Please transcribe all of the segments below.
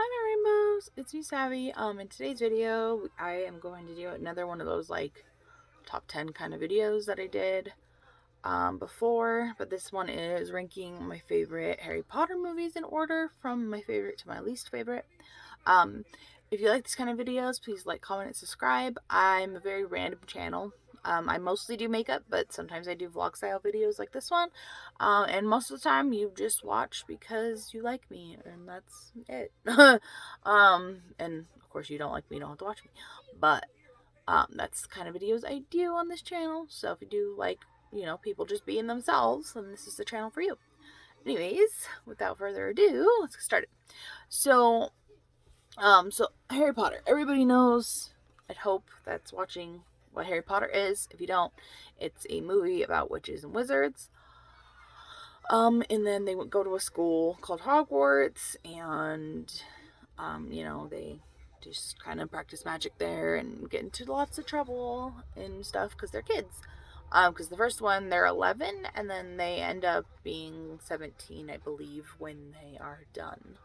Hi my rainbows, it's me Savvy. In today's video, I am going to do another one of those like top 10 kind of videos that I did before, but this one is ranking my favorite Harry Potter movies in order from my favorite to my least favorite. Um, if you like this kind of videos, please like, comment, and subscribe. I'm a very random channel. I mostly do makeup, but sometimes I do vlog style videos like this one. And most of the time, you just watch because you like me, and that's it. And of course, you don't like me, you don't have to watch me. But that's the kind of videos I do on this channel. So if you do like, people just being themselves, then this is the channel for you. Anyways, without further ado, let's get started. So so Harry Potter. Everybody knows, I'd hope, that's watching what Harry Potter is. If you don't, it's a movie about witches and wizards. And then they would go to a school called Hogwarts, and they just kind of practice magic there and get into lots of trouble and stuff because they're kids. Because the first one they're 11, and then they end up being 17, I believe, when they are done.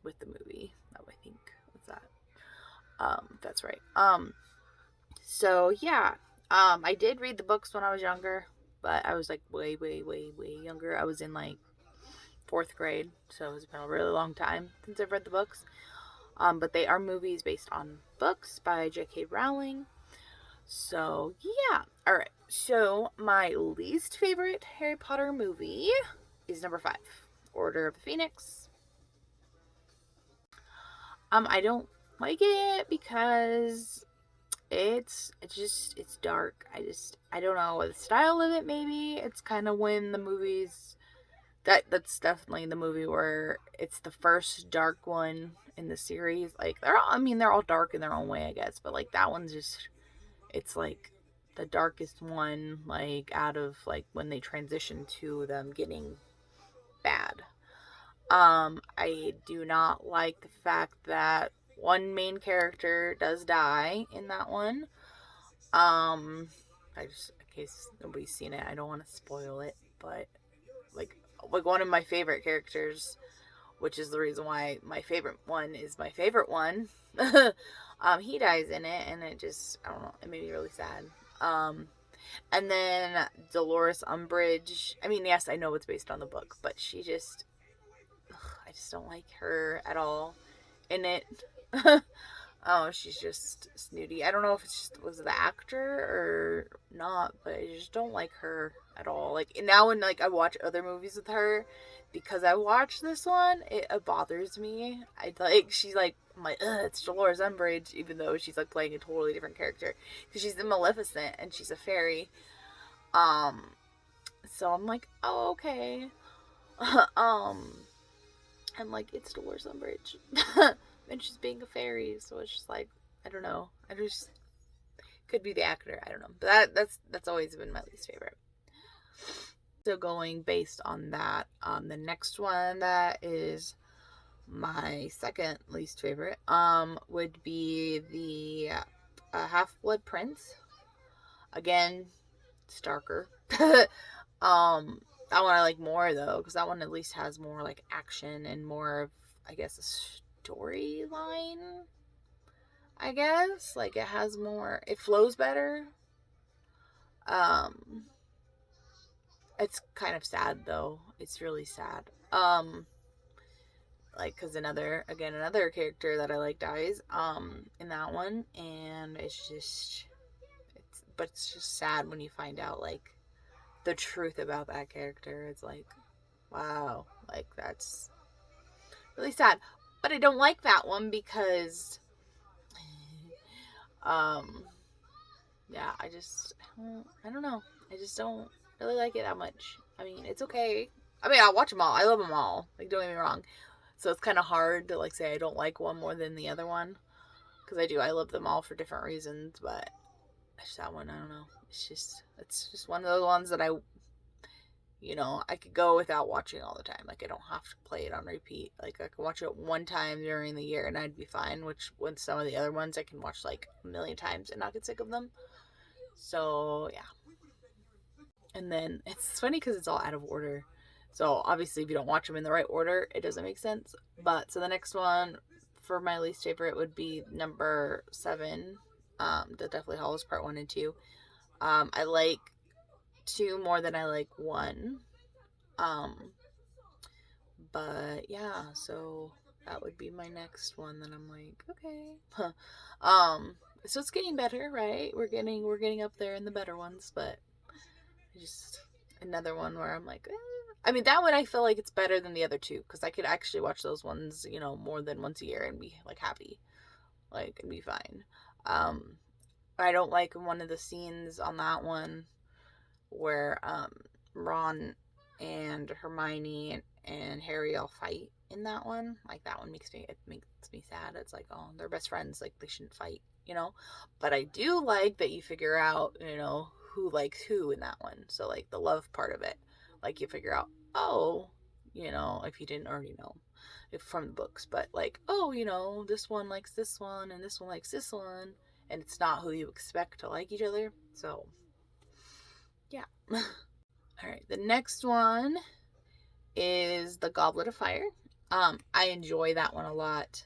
With the movie. Oh, I think what's that? That's right. So yeah. I did read the books when I was younger, but I was like way, way, way, way younger. I was in like fourth grade, so it's been a really long time since I've read the books. But they are movies based on books by J.K. Rowling. So yeah. All right. So my least favorite Harry Potter movie is number 5, Order of the Phoenix. I don't like it because it's dark. I don't know the style of it. Maybe it's kind of when the movies that's definitely the movie where it's the first dark one in the series. Like they're all dark in their own way, I guess, but like that one's just it's like the darkest one, like out of like when they transition to them getting bad. I do not like the fact that one main character does die in that one. I just, in case nobody's seen it, I don't want to spoil it, but like, one of my favorite characters, which is the reason why my favorite one is my favorite one. He dies in it, and it just, I don't know, it made me really sad. Um, and then Dolores Umbridge. I mean, yes, I know it's based on the book, but I just don't like her at all in it. Oh, she's just snooty. I don't know if it's just was the actor or not, but I just don't like her at all. Like now when like I watch other movies with her, because I watched this one, it bothers me. I like she's like I'm like, ugh, it's Dolores Umbridge, even though she's like playing a totally different character because she's the Maleficent and she's a fairy. Um, so I'm like, oh okay. um, I'm like, it's Dolores Umbridge. And she's being a fairy, so it's just like, I don't know. I just could be the actor. I don't know. But that's always been my least favorite. So going based on that, the next one that is my second least favorite, would be the Half Blood Prince. Again, it's darker. That one I like more though, because that one at least has more like action and more of, I guess, a storyline. I guess like it has more. It flows better. Um, it's kind of sad though. It's really sad. Like because another character that I like dies. In that one, and it's just sad when you find out like the truth about that character. It's like, wow, like that's really sad. But I don't like that one because, um, yeah, I don't know. I just don't really like it that much. I mean, it's okay. I mean, I'll watch them all. I love them all. Like, don't get me wrong. So it's kind of hard to like say I don't like one more than the other one because I do. I love them all for different reasons, but it's that one. I don't know. It's just one of those ones that I could go without watching all the time. Like I don't have to play it on repeat. Like I can watch it one time during the year and I'd be fine. Which with some of the other ones I can watch like a million times and not get sick of them. So yeah. And then it's funny because it's all out of order. So obviously, if you don't watch them in the right order, it doesn't make sense. But so the next one for my least favorite would be number 7, the Deathly Hallows Part 1 and 2. I like 2 more than I like 1. Um, but yeah, so that would be my next one. Then I'm like, okay, so it's getting better, right? We're getting up there in the better ones, but just another one where I'm like, I mean, that one I feel like it's better than the other two because I could actually watch those ones, more than once a year and be like happy, like and be fine. Um, I don't like one of the scenes on that one where Ron and Hermione and Harry all fight in that one. Like that one makes me sad. It's like, oh, they're best friends, like they shouldn't fight. But I do like that you figure out, who likes who in that one. So like the love part of it. Like you figure out, oh, if you didn't already know from the books, but like, oh, this one likes this one and this one likes this one, and it's not who you expect to like each other. So yeah. All right, the next one is the Goblet of Fire. I enjoy that one a lot.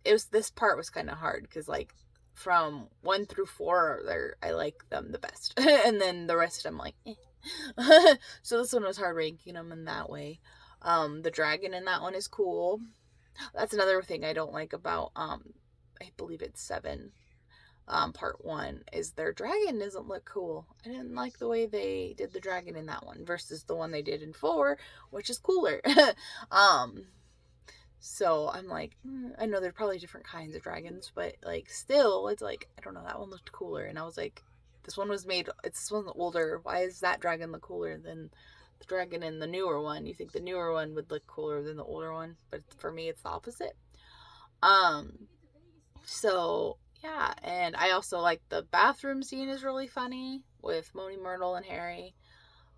This part was kind of hard because like from 1 through 4, I like them the best, and then the rest I'm like, eh. So this one was hard ranking them in that way. The dragon in that one is cool. That's another thing I don't like about I believe it's 7. Part 1 is their dragon doesn't look cool. I didn't like the way they did the dragon in that one versus the one they did in 4, which is cooler. So I'm like, I know there's probably different kinds of dragons, but like still, it's like, I don't know, that one looked cooler. And I was like, this one's older. Why is that dragon look cooler than the dragon in the newer one? You think the newer one would look cooler than the older one, but for me, it's the opposite. So yeah, and I also like the bathroom scene is really funny with Moaning Myrtle and Harry.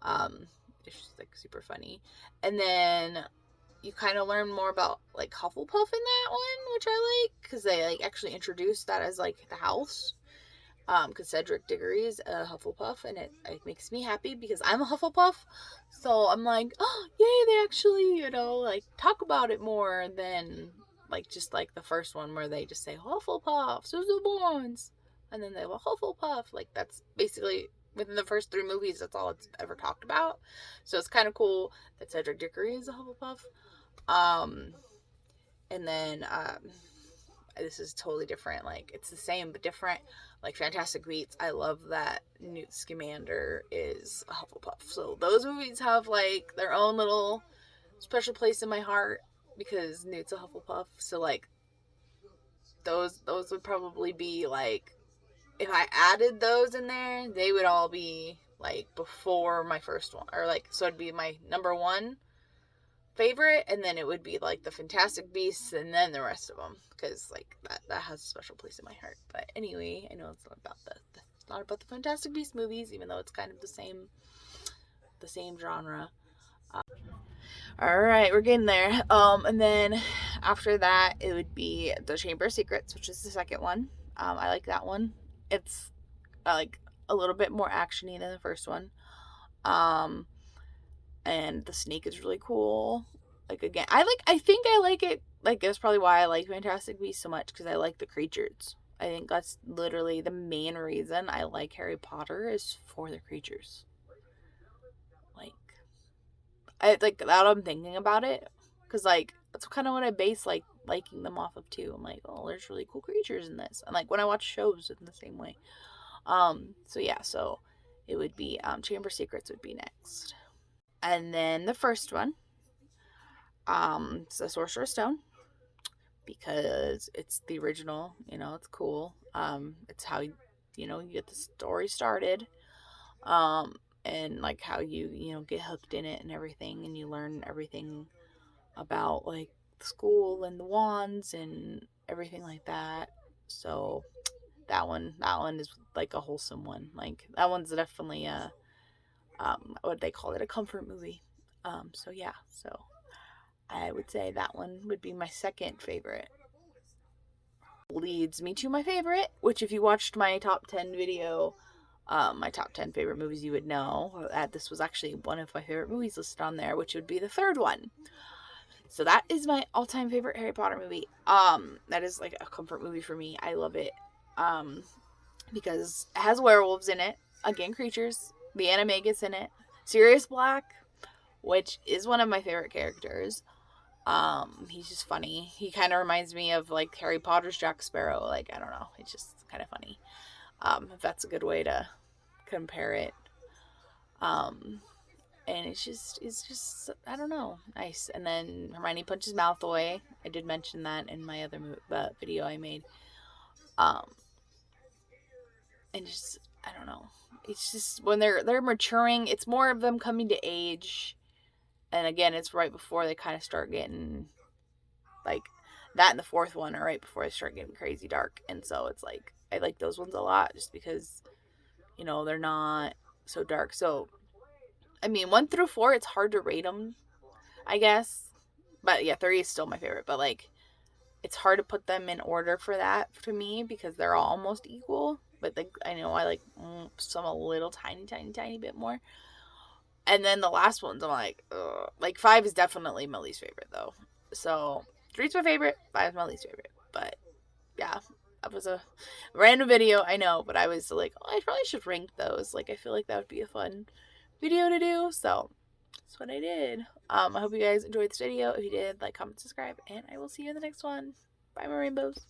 It's just like super funny. And then you kind of learn more about like Hufflepuff in that one, which I like because they like actually introduced that as like the house. Because Cedric Diggory is a Hufflepuff, and it makes me happy because I'm a Hufflepuff. So I'm like, oh yay, they actually like talk about it more than like just like the first one where they just say Hufflepuff, Susan Bones, and then they have a Hufflepuff. Like that's basically within the first 3 movies, that's all it's ever talked about. So it's kind of cool that Cedric Diggory is a Hufflepuff. And then this is totally different. Like it's the same but different. Like Fantastic Beasts, I love that Newt Scamander is a Hufflepuff. So those movies have like their own little special place in my heart because Newt's a Hufflepuff. So like those would probably be like, if I added those in there, they would all be like before my first one, or like, so it'd be my number 1 favorite, and then it would be like the Fantastic Beasts, and then the rest of them, because like that has a special place in my heart. But anyway, I know it's not about the Fantastic Beasts movies, even though it's kind of the same genre. All right, we're getting there. And then after that, it would be the Chamber of Secrets, which is the second one. I like that one. It's like a little bit more actiony than the first one. And the snake is really cool. Like again, I think I like it. Like that's probably why I like Fantastic Beasts so much, because I like the creatures. I think that's literally the main reason I like Harry Potter is for the creatures. Like, I like that I'm thinking about it, because like that's kind of what I base like liking them off of too. I'm like, oh, there's really cool creatures in this, and like when I watch shows in the same way. So yeah, so it would be Chamber Secrets would be next. And then the first one, it's the Sorcerer's Stone, because it's the original, it's cool. It's how you get the story started. And like how you get hooked in it and everything, and you learn everything about like the school and the wands and everything like that. So that one is like a wholesome one. Like that one's definitely a what they call it, a comfort movie. So yeah, so I would say that one would be my second favorite. Leads me to my favorite, which if you watched my top 10 video My top 10 favorite movies you would know. This was actually one of my favorite movies listed on there, which would be the third one. So that is my all-time favorite Harry Potter movie. That is like a comfort movie for me. I love it. Because it has werewolves in it. Again, creatures. The Animagus in it. Sirius Black, which is one of my favorite characters. He's just funny. He kind of reminds me of like Harry Potter's Jack Sparrow. Like, I don't know. It's just kind of funny. If that's a good way to compare it. And it's just, I don't know, nice. And then Hermione punches Malfoy. I did mention that in my other video I made. And just, I don't know. It's just when they're maturing, it's more of them coming to age. And again, it's right before they kind of start getting, like, that and the fourth one are right before they start getting crazy dark. And so it's like, I like those ones a lot just because, you know, they're not so dark. So, I mean, 1 through 4, it's hard to rate them, I guess. But yeah, 3 is still my favorite. But like, it's hard to put them in order for that for me because they're all almost equal. But like, I know I like some a little tiny bit more. And then the last ones, I'm like, ugh. Like 5 is definitely my least favorite though. So 3 is my favorite, 5 is my least favorite. But yeah, that was a random video, I know. But I was like, oh, I probably should rank those. Like, I feel like that would be a fun video to do. So that's what I did. I hope you guys enjoyed this video. If you did, like, comment, subscribe, and I will see you in the next one. Bye, my rainbows.